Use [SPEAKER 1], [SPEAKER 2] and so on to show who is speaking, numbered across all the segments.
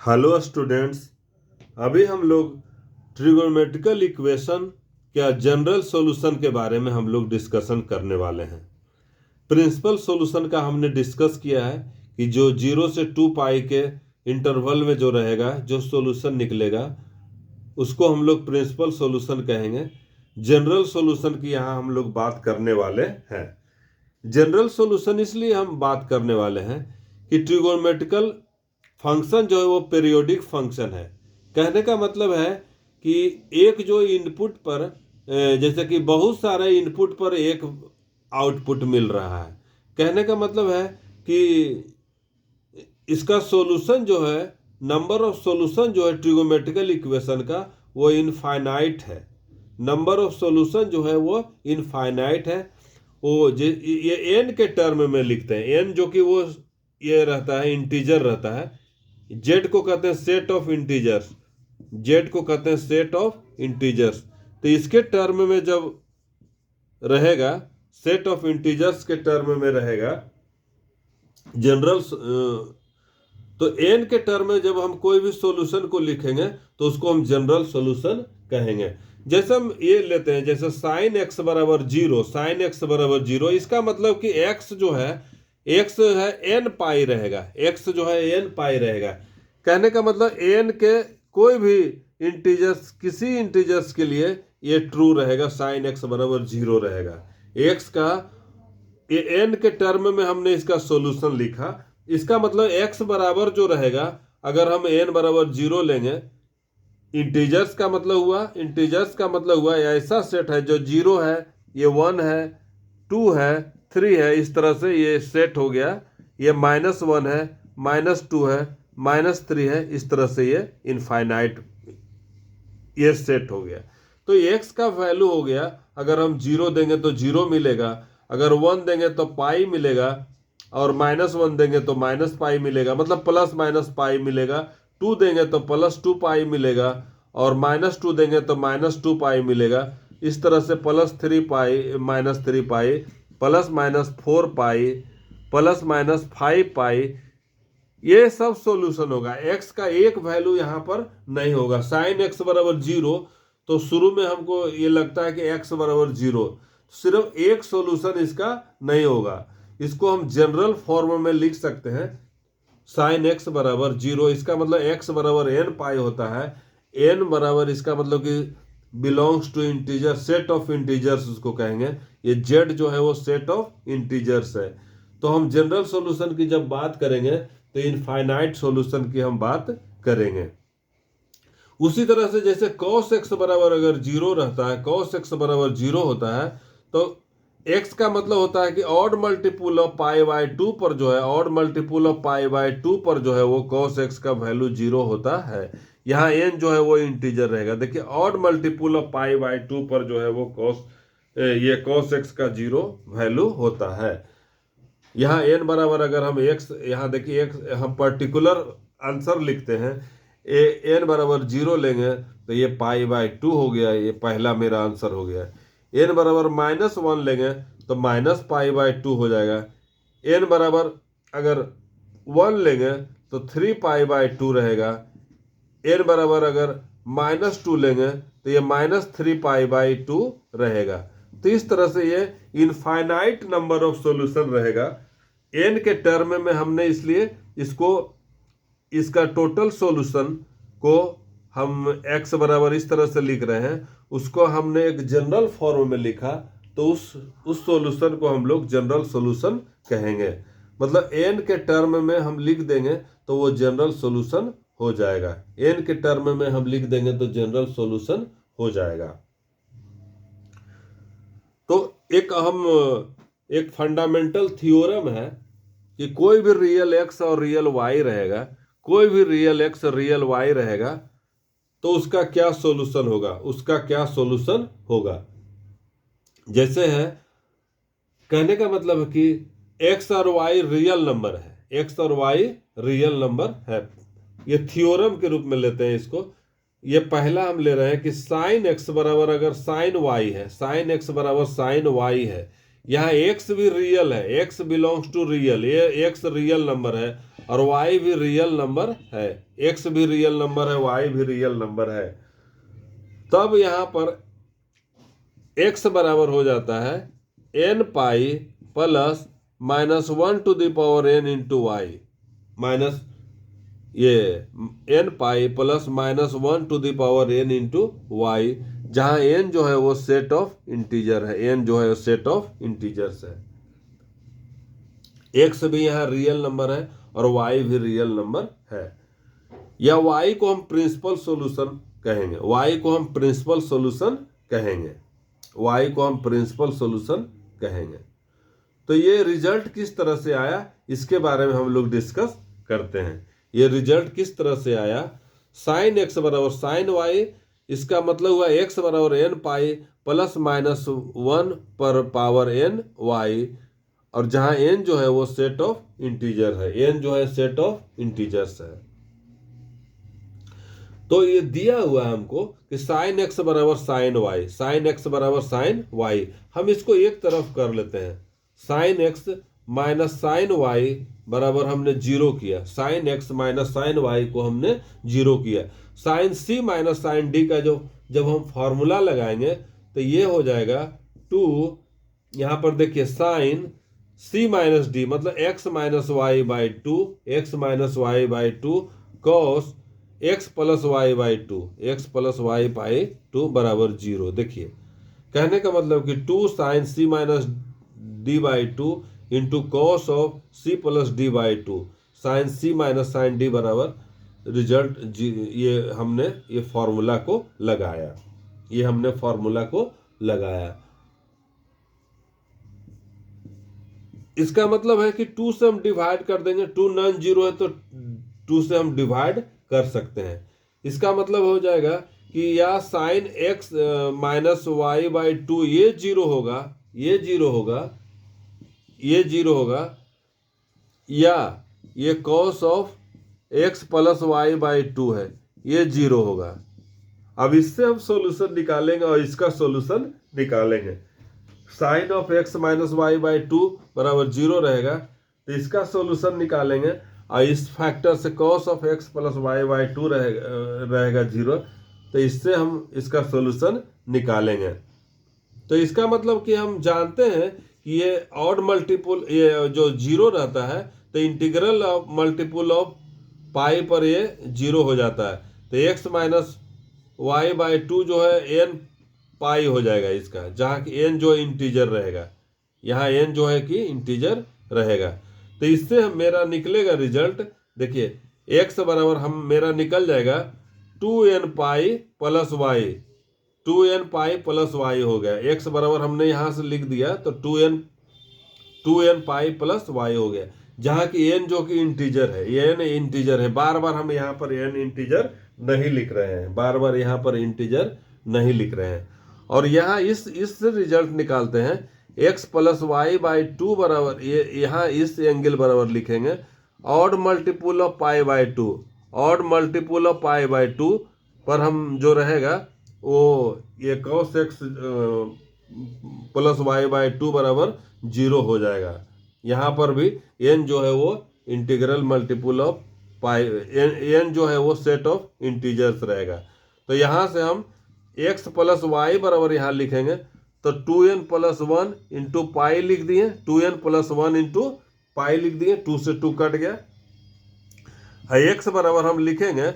[SPEAKER 1] Hello students, अभी हम लोग ट्रिगोनोमेट्रिकल इक्वेशन या जनरल सॉल्यूशन के बारे में हम लोग डिस्कशन करने वाले हैं। प्रिंसिपल सॉल्यूशन का हमने डिस्कस किया है कि जो 0 से 2 पाई के इंटरवल में जो रहेगा, जो सॉल्यूशन निकलेगा उसको हम लोग प्रिंसिपल सॉल्यूशन कहेंगे। जनरल सॉल्यूशन की यहाँ हम लोग बात करने वाले हैं। जनरल सॉल्यूशन इसलिए हम बात करने वाले हैं कि ट्रिगोनोमेट्रिकल फंक्शन जो है वो पीरियोडिक फंक्शन है। कहने का मतलब है कि एक जो इनपुट पर जैसे कि बहुत सारे इनपुट पर एक आउटपुट मिल रहा है। कहने का मतलब है कि इसका सॉल्यूशन जो है, नंबर ऑफ सॉल्यूशन जो है ट्रिगोनोमेट्रिकल इक्वेशन का वो इनफाइनाइट है। नंबर ऑफ सॉल्यूशन जो है वो इनफाइनाइट है। वो ये एन के टर्म में लिखते हैं। एन जो कि वो ये रहता है, इंटीजर रहता है। जेड को कहते हैं सेट ऑफ इंटीजर्स। जेड को कहते हैं सेट ऑफ इंटीजर्स। तो इसके टर्म में जब रहेगा, सेट ऑफ इंटीजर्स के टर्म में रहेगा जनरल, तो एन के टर्म में जब हम कोई भी सॉल्यूशन को लिखेंगे तो उसको हम जनरल सॉल्यूशन कहेंगे। जैसे हम ये लेते हैं, जैसे साइन एक्स बराबर 0, साइन एक्स बराबर 0, इसका मतलब कि एक्स जो है, एक्स है एन पाई रहेगा, एक्स जो है एन पाई रहेगा। कहने का मतलब एन के कोई भी इंटीजर्स, किसी इंटीजर्स के लिए ये ट्रू रहेगा, साइन एक्स बराबर 0 रहेगा। एक्स का ये एन के टर्म में हमने इसका सॉल्यूशन लिखा। इसका मतलब एक्स बराबर जो रहेगा, अगर हम एन बराबर 0 लेंगे, इंटीजर्स का मतलब हुआ, इंटीजर्स का मतलब हुआ ऐसा सेट है जो 0 है, ये 1 है, 2 है, 3 है, इस तरह से ये सेट हो गया। ये -1 है, -2 है, -3 है, इस तरह से ये इनफाइनाइट ये सेट हो गया। तो एक्स का वैल्यू हो गया, अगर हम 0 देंगे तो 0 मिलेगा, अगर 1 देंगे तो पाई मिलेगा, और -1 देंगे तो माइनस पाई मिलेगा, मतलब प्लस माइनस पाई मिलेगा। 2 देंगे तो +2 पाई मिलेगा, और -2 देंगे तो -2 पाई मिलेगा। इस तरह से +3 पाई, -3 पाई, ±4 पाई, ±5 पाई, ये सब सॉल्यूशन होगा। एक्स का एक वैल्यू यहाँ पर नहीं होगा। साइन एक्स बराबर 0, तो शुरू में हमको ये लगता है कि एक्स बराबर 0, सिर्फ एक सॉल्यूशन इसका नहीं होगा। इसको हम जनरल फॉर्म में लिख सकते हैं, साइन एक्स बराबर 0। इसका मतलब एक्स बराबर एन पाई होता है। एन बराबर, इसका मतलब कि belongs to integer, set of integers उसको कहेंगे। ये जेड जो है वो सेट ऑफ इंटीजर्स है। तो हम जनरल सॉल्यूशन की जब बात करेंगे तो इनफाइनाइट सॉल्यूशन की हम बात करेंगे। उसी तरह से जैसे cos x बराबर अगर 0 रहता है, cos x बराबर 0 होता है, तो x का मतलब होता है कि odd multiple of pi by 2 पर जो है, odd multiple of pi by 2 पर जो है वो cos x का वैल्यू 0 होता है। यहाँ n जो है वो इंटीजर रहेगा। देखिए, odd multiple of pi by 2 पर जो है वो ये cos x का 0 वैल्यू होता है। यहाँ n बराबर, अगर हम x, यहाँ देखिए x हम पर्टिकुलर आंसर लिखते हैं, n बराबर 0 लेंगे तो ये पाई/2 हो गया, ये पहला मेरा आंसर हो गया। n बराबर -1 लेंगे तो -पाई/2 हो जाएगा। n बराबर अगर 1 लेंगे तो 3 पाई/2 रहेगा। n बराबर अगर -2 लेंगे तो ये -3 पाई/2 रहेगा। तो इस तरह से ये इनफाइनाइट नंबर ऑफ सॉल्यूशन रहेगा। n के टर्म में हमने इसलिए इसको, इसका टोटल सॉल्यूशन को हम x बराबर इस तरह से लिख रहे हैं, उसको हमने एक जनरल फॉर्म में लिखा, तो उस सॉल्यूशन को हम लोग जनरल सॉल्यूशन कहेंगे। मतलब n के टर्म में हम लिख देंगे तो वो जनरल सॉल्यूशन हो जाएगा। n के टर्म में हम लिख देंगे तो जनरल सॉल्यूशन हो जाएगा। तो एक फंडामेंटल थ्योरम है कि कोई भी रियल x और रियल y रहेगा, कोई भी रियल x और रियल y रहेगा, तो उसका क्या सॉल्यूशन होगा, उसका क्या सॉल्यूशन होगा। जैसे है, कहने का मतलब है कि x और y रियल नंबर है, x और y रियल नंबर है। ये थ्योरम के रूप में लेते हैं इसको। ये पहला हम ले रहे हैं कि साइन x बराबर अगर साइन y है, साइन x बराबर साइन y है, यहाँ x भी रियल है, x बिलोंग्स टू रियल, ये x रियल नंबर है, और y भी रियल नंबर है, x भी रियल नंबर है, y भी रियल नंबर है, तब यहाँ पर x बराबर हो जाता है n pi plus -1 into y, minus ये n pi plus -1 into y, जहाँ n जो है वो सेट ऑफ इंटीजर है, n जो है सेट ऑफ इंटीजर्स है। x भी यहाँ रियल नंबर है और y भी रियल नंबर है। या y को हम प्रिंसिपल सॉल्यूशन कहेंगे, y को हम प्रिंसिपल सॉल्यूशन कहेंगे, y को हम प्रिंसिपल सॉल्यूशन कहेंगे। तो ये रिजल्ट किस तरह से आया इसके बारे में हम लोग डिस्कस करते हैं। ये रिजल्ट किस तरह से आया, साइन x बराबर साइन y, इसका मतलब हुआ x बराबर n पाई प्लस -1 पर पावर n y, और जहां n जो है वो सेट ऑफ इंटीजर है, n जो है सेट ऑफ इंटीजर्स है। तो ये दिया हुआ है हमको कि साइन x बराबर साइन y, साइन x बराबर साइन y, हम इसको एक तरफ कर लेते हैं। Sine x minus sine y बराबर हमने जीरो किया, sine x minus sine y को हमने जीरो किया। Sine c minus sine d का जो जब हम फॉर्मूला लगाएंगे तो ये हो जाएगा 2, यहाँ पर देखिए साइन c माइनस डी मतलब x minus y by 2, x minus y by 2 cos x plus y by 2, x plus y by 2 बराबर जीरो। देखिए कहने का मतलब कि 2 sine c minus d by 2 into cos of c plus d by 2 sine c minus sine d बराबर result ये हमने ये फॉर्मूला को लगाया, ये हमने फॉर्मूला को लगाया। इसका मतलब है कि 2 से हम डिवाइड कर देंगे, 2 नॉन जीरो है तो 2 से हम डिवाइड कर सकते हैं। इसका मतलब हो जाएगा कि या sine x minus y by 2 ये जीरो होगा, ये जीरो होगा, ये जीरो होगा, या ये cos of x plus y by 2 है ये जीरो होगा। अब इससे हम सॉल्यूशन निकालेंगे और इसका सॉल्यूशन निकालेंगे। Sine of x minus y by 2 बराबर जीरो रहेगा तो इसका सॉल्यूशन निकालेंगे, और इस फैक्टर से cos of x plus y by 2 रहेगा जीरो, तो इससे हम इसका सॉल्यूशन निकालेंगे। तो इसका मतलब कि हम जानते हैं कि ये ऑड मल्टीपुल, ये जो जीरो रहता है तो इंटीग्रल ऑफ मल्टीपुल ऑफ पाई पर ये जीरो हो जाता है, तो x माइनस वाई बाई 2 जो है n पाई हो जाएगा इसका, जहाँ कि n जो इंटीजर रहेगा, यहाँ n जो है कि इंटीजर रहेगा। तो इससे मेरा निकलेगा रिजल्ट, देखिए x बराबर हम मेरा निकल जाएगा 2n pi plus y, 2n pi plus y हो गया। x बराबर हमने यहाँ से लिख दिया तो 2n पाई प्लस वाई हो गया, जहाँ की n जो कि इंटीजर है, ये n इंटीजर है। बार बार हम यहाँ पर n इंटीजर नहीं लिख रहे हैं, बार बार यहाँ पर इंटीजर नहीं लिख रहे हैं। और यहाँ इस रिजल्ट निकालते हैं x प्लस वाई बाई 2 बराबर, ये यहाँ इस एंगल बराबर लिखेंगे odd multiple of pi by 2, odd multiple of pi by 2 पर हम जो रहेगा वो ये cos x plus y by 2 बराबर जीरो हो जाएगा। यहाँ पर भी n जो है वो integral multiple of pi, n जो है वो सेट ऑफ इंटीजर्स रहेगा। तो यहाँ से हम x प्लस वाई बराबर यहाँ लिखेंगे तो 2n प्लस 1 इंटू पाई लिख दिए, 2n प्लस 1 इंटू पाई लिख दिए, 2 से 2 कट गया। x बराबर हम लिखेंगे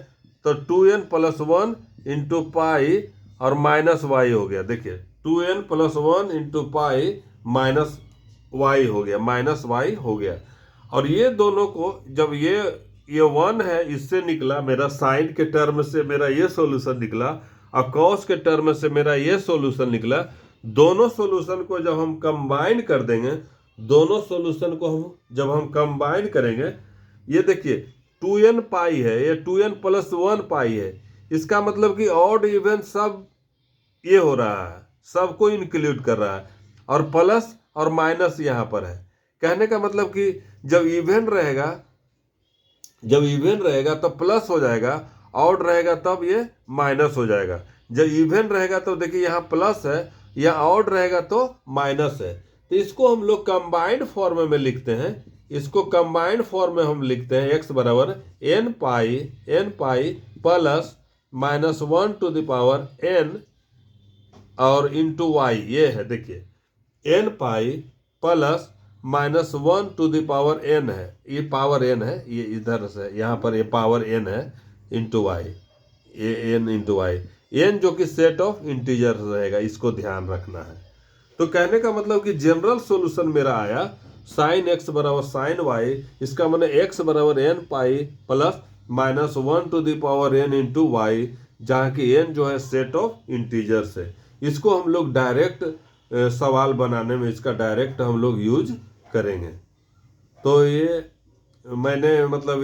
[SPEAKER 1] तो 2n प्लस 1 इंटू पाई और माइनस वाई हो गया। देखिए 2n plus 1 into pi minus y हो गया, माइनस वाई हो गया। और ये दोनों को जब ये 1 है इससे निकला मेरा साइन के टर्म से मेरा ये सॉल्यूशन निकला, और कॉस के टर्म से मेरा ये सॉल्यूशन निकला। दोनों सॉल्यूशन को जब हम कंबाइन कर देंगे, दोनों सॉल्यूशन को हम जब हम कंबाइन करेंगे, ये देखिए 2n पाई है, ये 2n प्लस 1 पाई है, इसका मतलब कि ऑड इवन सब ये हो रहा है, सबको इंक्लूड कर रहा है, और प्लस और माइनस यहाँ पर है। कहने का मतलब कि जब इवन रहेगा तो प्लस हो जाएगा, ऑड रहेगा तब ये माइनस हो जाएगा। जब इवन रहेगा तो देखिए यहाँ प्लस है, यहाँ ऑड रहेगा तो माइनस है। तो इसको हम लोग कंबाइंड फॉर्म में लिखते हैं इसको कंबाइंड फॉर्म में हम लिखते हैं x बराबर n पाई प्लस -1 n और इंटू वाई। ये है, देखिए n पाई प्लस -1 n है, ये पावर n है, ये इधर से यहाँ पर ये पावर n है इंटू वाई, ये n इंटू वाई, n जो कि सेट ऑफ इंटीजर रहेगा, इसको ध्यान रखना है। तो कहने का मतलब कि जनरल सॉल्यूशन मेरा आया साइन x बराबर साइन वाई, इसका मतलब x बराबर n pi plus -1 n into y, जहाँ की n जो है सेट ऑफ इंटीजर्स है। इसको हम लोग डायरेक्ट सवाल बनाने में इसका डायरेक्ट हम लोग यूज करेंगे। तो ये मैंने मतलब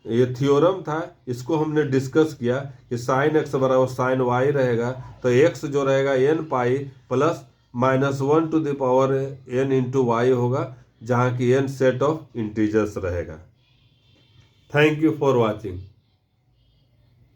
[SPEAKER 1] ये थ्योरम था, इसको हमने डिस्कस किया कि साइन x बराबर साइन वाई रहेगा, तो x जो रहेगा n pi plus -1 n into y होगा, जहाँ की n सेट ऑफ इंटीजर्स रहेगा। Thank you for watching.